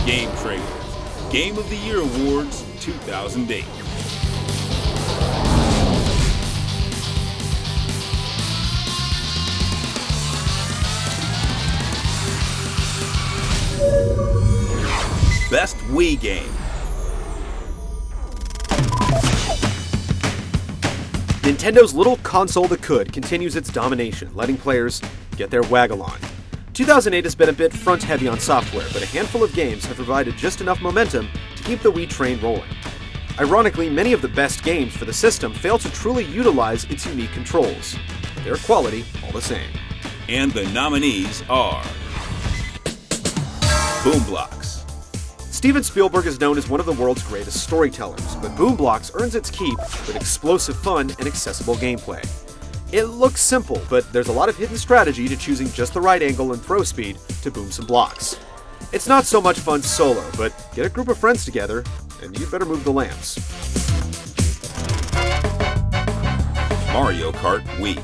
Game Trailers, Game of the Year Awards 2008. Best Wii Game. Nintendo's little console that could continues its domination, letting players get their waggle on. 2008 has been a bit front-heavy on software, but a handful of games have provided just enough momentum to keep the Wii train rolling. Ironically, many of the best games for the system fail to truly utilize its unique controls, but their quality all the same. And the nominees are Boom Blox. Steven Spielberg is known as one of the world's greatest storytellers, but Boom Blox earns its keep with explosive fun and accessible gameplay. It looks simple, but there's a lot of hidden strategy to choosing just the right angle and throw speed to boom some blocks. It's not so much fun solo, but get a group of friends together, and you'd better move the lamps. Mario Kart Wii.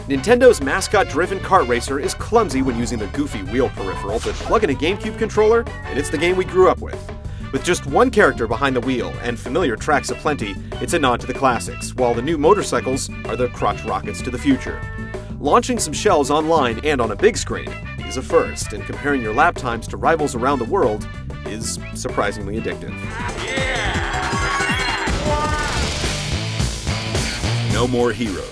Nintendo's mascot-driven kart racer is clumsy when using the goofy wheel peripheral, but plug in a GameCube controller, and it's the game we grew up with. With just one character behind the wheel and familiar tracks aplenty, it's a nod to the classics, while the new motorcycles are the crotch rockets to the future. Launching some shells online and on a big screen is a first, and comparing your lap times to rivals around the world is surprisingly addictive. No More Heroes.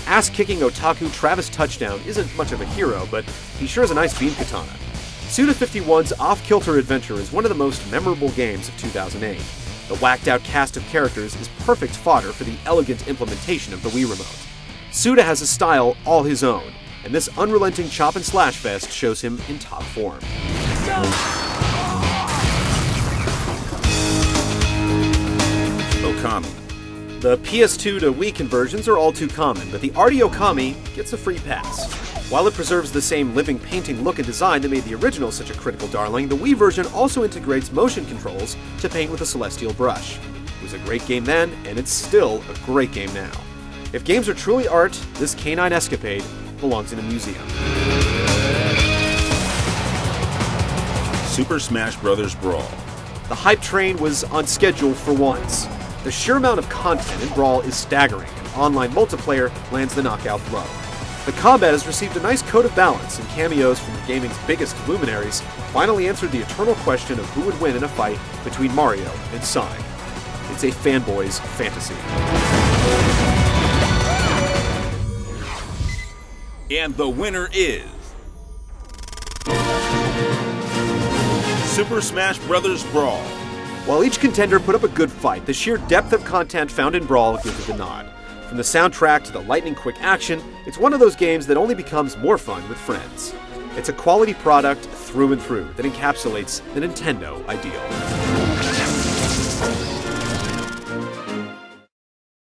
Ass-kicking otaku Travis Touchdown isn't much of a hero, but he sure is a nice beam katana. Suda51's Off-Kilter Adventure is one of the most memorable games of 2008. The whacked-out cast of characters is perfect fodder for the elegant implementation of the Wii Remote. Suda has a style all his own, and this unrelenting chop-and-slash fest shows him in top form. Okami. The PS2 to Wii conversions are all too common, but the Arty Okami gets a free pass. While it preserves the same living painting look and design that made the original such a critical darling, the Wii version also integrates motion controls to paint with a celestial brush. It was a great game then, and it's still a great game now. If games are truly art, this canine escapade belongs in a museum. Super Smash Bros. Brawl. The hype train was on schedule for once. The sheer amount of content in Brawl is staggering, and online multiplayer lands the knockout blow. The combat has received a nice coat of balance, and cameos from gaming's biggest luminaries finally answered the eternal question of who would win in a fight between Mario and Sonic. It's a fanboy's fantasy. And the winner is Super Smash Bros. Brawl. While each contender put up a good fight, the sheer depth of content found in Brawl gives it the nod. From the soundtrack to the lightning-quick action, it's one of those games that only becomes more fun with friends. It's a quality product through and through that encapsulates the Nintendo ideal.